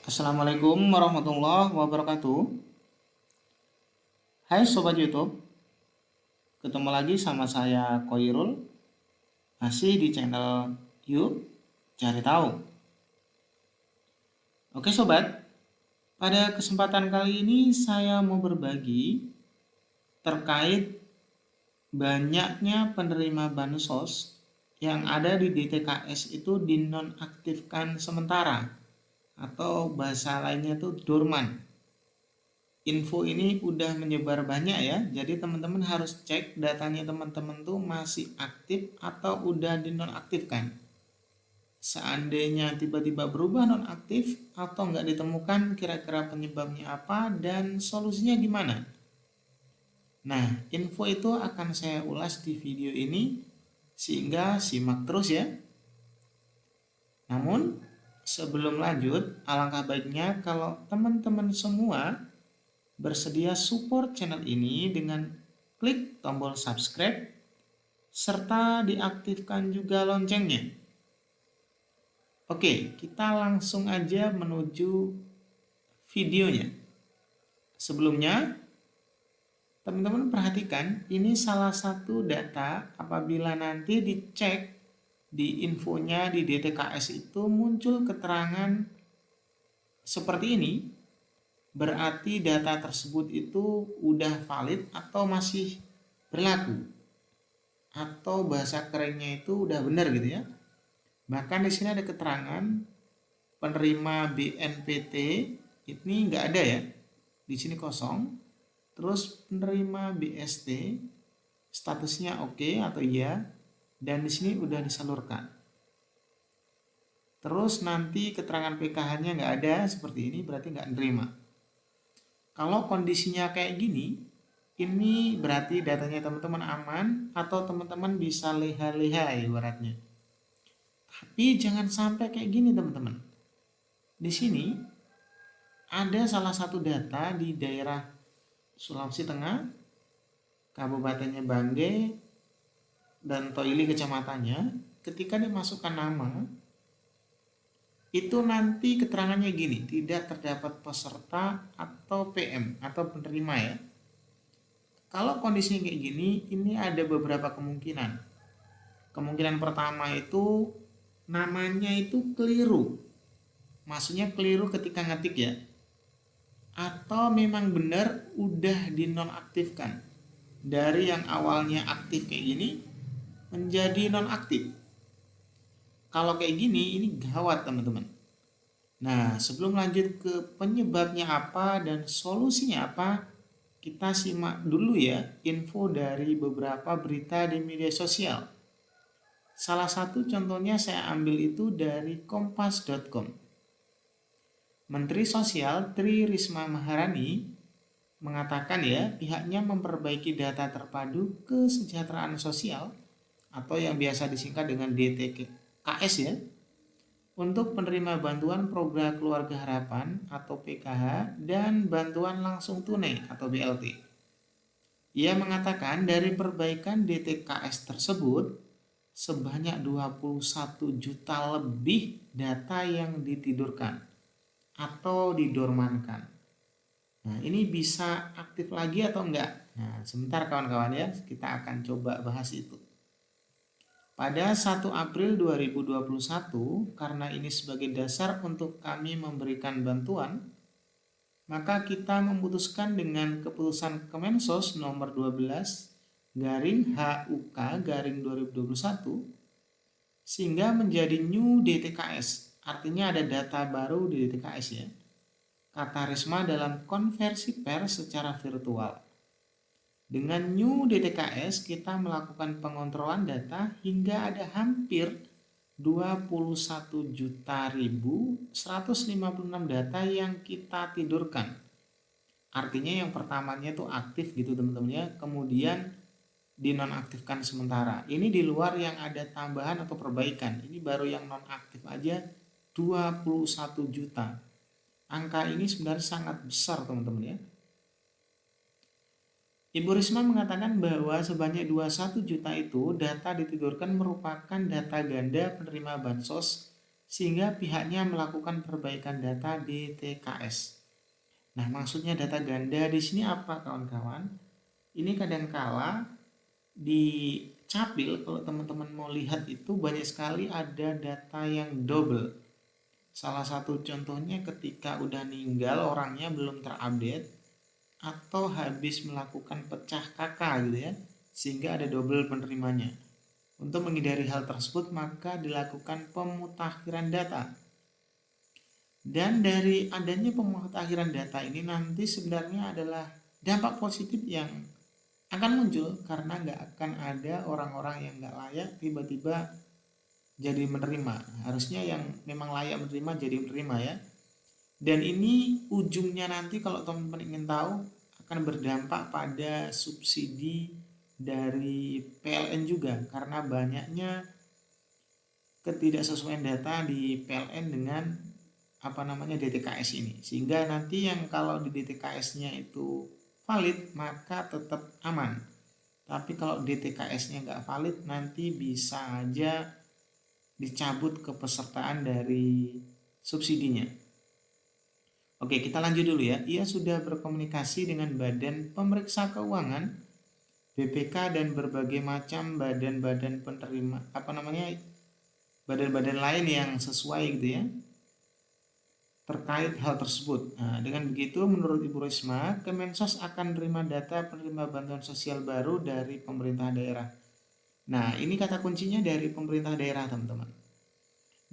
Assalamualaikum warahmatullahi wabarakatuh. Hai Sobat YouTube, ketemu lagi sama saya Koirul, masih di channel Yuk Cari Tahu. Oke Sobat, pada kesempatan kali ini saya mau berbagi terkait banyaknya penerima bansos yang ada di DTKS itu dinonaktifkan sementara atau bahasa lainnya itu dorman. Info ini udah menyebar banyak ya, jadi teman-teman harus cek datanya teman-teman tuh masih aktif atau udah dinonaktifkan. Seandainya tiba-tiba berubah nonaktif atau nggak ditemukan, kira-kira penyebabnya apa dan solusinya gimana? Nah, info itu akan saya ulas di video ini, sehingga simak terus ya. Namun, sebelum lanjut, alangkah baiknya kalau teman-teman semua bersedia support channel ini dengan klik tombol subscribe serta diaktifkan juga loncengnya. Oke, kita langsung aja menuju videonya. Sebelumnya, teman-teman perhatikan ini salah satu data apabila nanti dicek di infonya di DTKS itu muncul keterangan seperti ini. Berarti data tersebut itu udah valid atau masih berlaku, atau bahasa kerennya itu udah benar gitu ya. Bahkan di sini ada keterangan penerima BNPT ini nggak ada ya, di sini kosong. Terus penerima BST statusnya oke atau iya, dan di sini udah disalurkan. Terus nanti keterangan PKH-nya nggak ada seperti ini, berarti nggak nerima. Kalau kondisinya kayak gini, ini berarti datanya teman-teman aman atau teman-teman bisa leha-leha ibaratnya. Tapi jangan sampai kayak gini teman-teman. Di sini ada salah satu data di daerah Sulawesi Tengah, kabupatennya Bangge dan Toili kecamatannya, ketika dimasukkan nama, itu nanti keterangannya gini, tidak terdapat peserta atau PM atau penerima ya. Kalau kondisinya kayak gini, ini ada beberapa kemungkinan. Kemungkinan pertama itu namanya itu keliru. Maksudnya keliru ketika ngetik ya. Atau memang benar udah dinonaktifkan. Dari yang awalnya aktif kayak gini menjadi nonaktif. Kalau kayak gini, ini gawat teman-teman. Nah, sebelum lanjut ke penyebabnya apa dan solusinya apa, kita simak dulu ya info dari beberapa berita di media sosial. Salah satu contohnya saya ambil itu dari kompas.com. Menteri Sosial Tri Risma Maharani mengatakan ya, pihaknya memperbaiki data terpadu kesejahteraan sosial atau yang biasa disingkat dengan DTKS ya, untuk penerima bantuan program Keluarga Harapan atau PKH dan bantuan langsung tunai atau BLT. Ia mengatakan dari perbaikan DTKS tersebut sebanyak 21 juta lebih data yang ditidurkan atau didormankan. Nah, ini bisa aktif lagi atau enggak? Nah, sebentar kawan-kawan ya, kita akan coba bahas itu. Pada 1 April 2021, karena ini sebagai dasar untuk kami memberikan bantuan, maka kita memutuskan dengan keputusan Kemensos nomor 12 garing HUK garing 2021 sehingga menjadi new DTKS. Artinya ada data baru di DTKS ya. Kata Risma dalam konversi pers secara virtual. Dengan new DTKS kita melakukan pengontrolan data hingga ada hampir 21.156 data yang kita tidurkan. Artinya yang pertamanya itu aktif gitu teman-teman ya, kemudian dinonaktifkan sementara. Ini di luar yang ada tambahan atau perbaikan. Ini baru yang nonaktif aja 21 juta. Angka ini sebenarnya sangat besar teman-teman ya. Ibu Risma mengatakan bahwa sebanyak 21 juta itu data ditidurkan merupakan data ganda penerima bansos sehingga pihaknya melakukan perbaikan data DTKS. Nah, maksudnya data ganda di sini apa kawan-kawan? Ini kadangkala di Capil kalau teman-teman mau lihat itu banyak sekali ada data yang double. Salah satu contohnya ketika udah meninggal orangnya belum terupdate atau habis melakukan pecah kakak gitu ya, sehingga ada double penerimanya. Untuk menghindari hal tersebut maka dilakukan pemutakhiran data. Dan dari adanya pemutakhiran data ini nanti sebenarnya adalah dampak positif yang akan muncul karena nggak akan ada orang-orang yang nggak layak tiba-tiba jadi menerima. Harusnya yang memang layak menerima jadi menerima ya. Dan ini ujungnya nanti kalau teman-teman ingin tahu akan berdampak pada subsidi dari PLN juga karena banyaknya ketidaksesuaian data di PLN dengan DTKS ini, sehingga nanti yang kalau di DTKS-nya itu valid maka tetap aman, tapi kalau DTKS-nya nggak valid nanti bisa aja dicabut kepesertaan dari subsidinya. Oke, kita lanjut dulu ya. Ia sudah berkomunikasi dengan Badan Pemeriksa Keuangan, BPK, dan berbagai macam badan-badan penerima badan-badan lain yang sesuai gitu ya terkait hal tersebut. Nah, dengan begitu menurut Ibu Risma, Kemensos akan menerima data penerima bantuan sosial baru dari pemerintah daerah. Nah, ini kata kuncinya dari pemerintah daerah, teman-teman.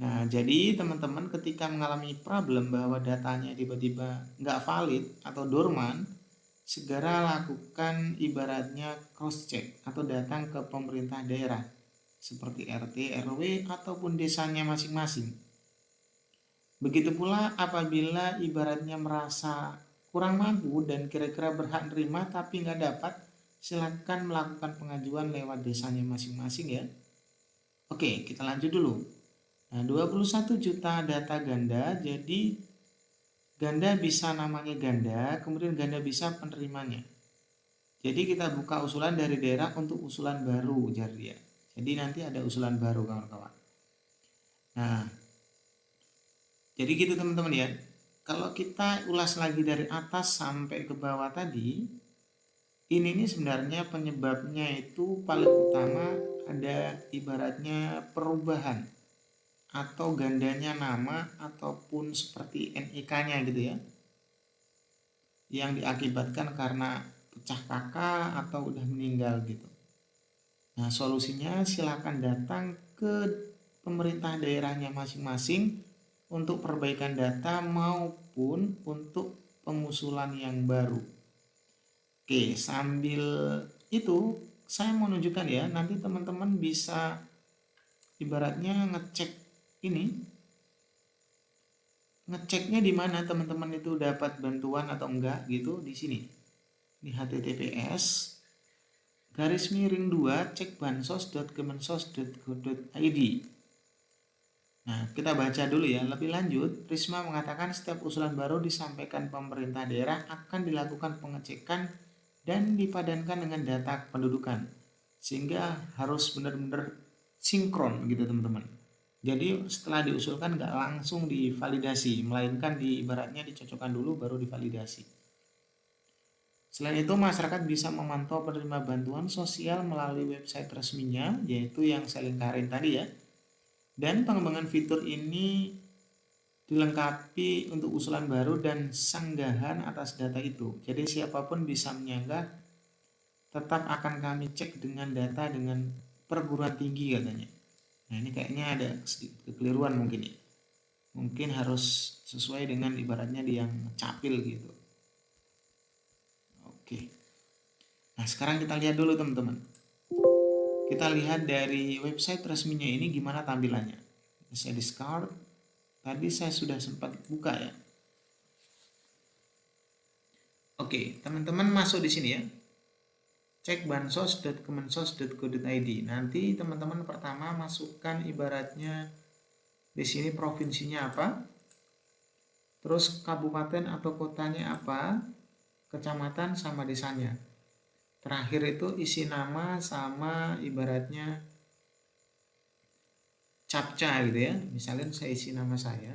Nah, jadi teman-teman ketika mengalami problem bahwa datanya tiba-tiba nggak valid atau dorman, segera lakukan ibaratnya cross check atau datang ke pemerintah daerah seperti RT, RW ataupun desanya masing-masing. Begitu pula apabila ibaratnya merasa kurang mampu dan kira-kira berhak nerima tapi nggak dapat, silakan melakukan pengajuan lewat desanya masing-masing ya. Oke, kita lanjut dulu. Nah, 21 juta data ganda, jadi ganda bisa namanya ganda, kemudian ganda bisa penerimanya. Jadi kita buka usulan dari daerah untuk usulan baru, ujar dia. Jadi nanti ada usulan baru kawan-kawan. Nah, jadi gitu teman-teman ya. Kalau kita ulas lagi dari atas sampai ke bawah tadi, ini nih sebenarnya penyebabnya itu paling utama ada ibaratnya perubahan atau gandanya nama ataupun seperti NIK-nya gitu ya. Yang diakibatkan karena pecah kakak atau udah meninggal gitu. Nah, solusinya silakan datang ke pemerintah daerahnya masing-masing untuk perbaikan data maupun untuk pengusulan yang baru. Oke, sambil itu saya mau menunjukkan ya, nanti teman-teman bisa ibaratnya ngeceknya di mana teman-teman itu dapat bantuan atau enggak gitu di sini. Di https://2 cekbansos.kemensos.go.id. Nah, kita baca dulu ya. Lebih lanjut, Risma mengatakan setiap usulan baru disampaikan pemerintah daerah akan dilakukan pengecekan dan dipadankan dengan data kependudukan. Sehingga harus benar-benar sinkron gitu teman-teman. Jadi setelah diusulkan nggak langsung divalidasi, melainkan ibaratnya dicocokkan dulu baru divalidasi. Selain itu, masyarakat bisa memantau penerima bantuan sosial melalui website resminya, yaitu yang saya lingkarin tadi ya. Dan pengembangan fitur ini dilengkapi untuk usulan baru dan sanggahan atas data itu. Jadi siapapun bisa menyanggah, tetap akan kami cek dengan data dengan perguruan tinggi katanya. Nah, ini kayaknya ada sedikit kekeliruan mungkin ya. Mungkin harus sesuai dengan ibaratnya di yang Capil gitu. Oke. Nah, sekarang kita lihat dulu teman-teman. Kita lihat dari website resminya ini gimana tampilannya. Saya discard. Tadi saya sudah sempat buka ya. Oke, teman-teman masuk di sini ya. Cek bansos.kemensos.go.id. Nanti teman-teman pertama masukkan ibaratnya di sini provinsinya apa, terus kabupaten atau kotanya apa, kecamatan sama desanya. Terakhir itu isi nama sama ibaratnya captcha gitu ya. Misalnya saya isi nama saya.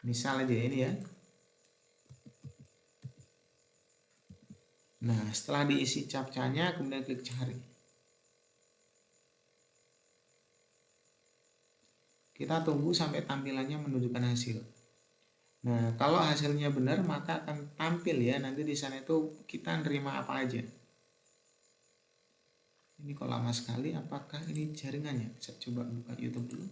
Misal aja ini ya. Nah, setelah diisi captcha-nya, kemudian klik cari. Kita tunggu sampai tampilannya menunjukkan hasil. Nah, kalau hasilnya benar maka akan tampil ya. Nanti di sana itu kita nerima apa aja. Ini kok lama sekali, apakah ini jaringannya? Saya coba buka YouTube dulu.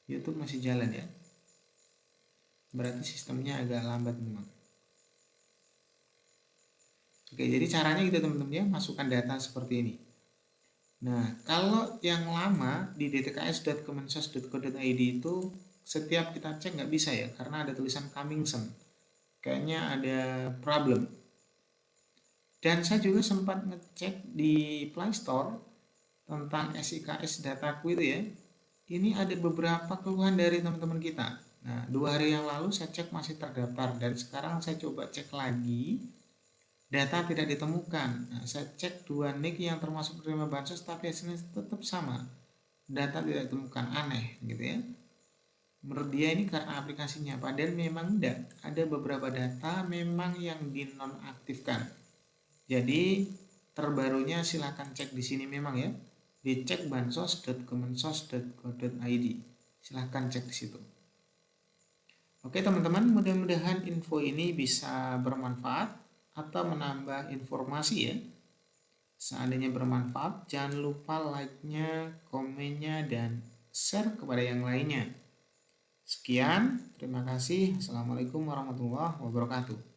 YouTube masih jalan ya. Berarti sistemnya agak lambat memang. Oke, jadi caranya gitu teman-teman ya, masukkan data seperti ini. Nah, kalau yang lama di dtks.kemensos.go.id itu setiap kita cek nggak bisa ya, karena ada tulisan coming soon. Kayaknya ada problem. Dan saya juga sempat ngecek di Play Store tentang SIKS dataku itu ya. Ini ada beberapa keluhan dari teman-teman kita. Nah, 2 hari yang lalu saya cek masih terdaftar dan sekarang saya coba cek lagi, data tidak ditemukan. Nah, saya cek 2 nick yang termasuk penerima bansos tapi hasilnya tetap sama. Data tidak ditemukan, aneh gitu ya. Menurut dia ini karena aplikasinya, padahal memang tidak. Ada beberapa data memang yang dinonaktifkan. Jadi terbarunya silahkan cek di sini memang ya, dicek bansos.kemensos.go.id. Silahkan cek di situ. Oke teman-teman, mudah-mudahan info ini bisa bermanfaat atau menambah informasi ya. Seandainya bermanfaat, jangan lupa like-nya, komennya, dan share kepada yang lainnya. Sekian, terima kasih. Assalamualaikum warahmatullahi wabarakatuh.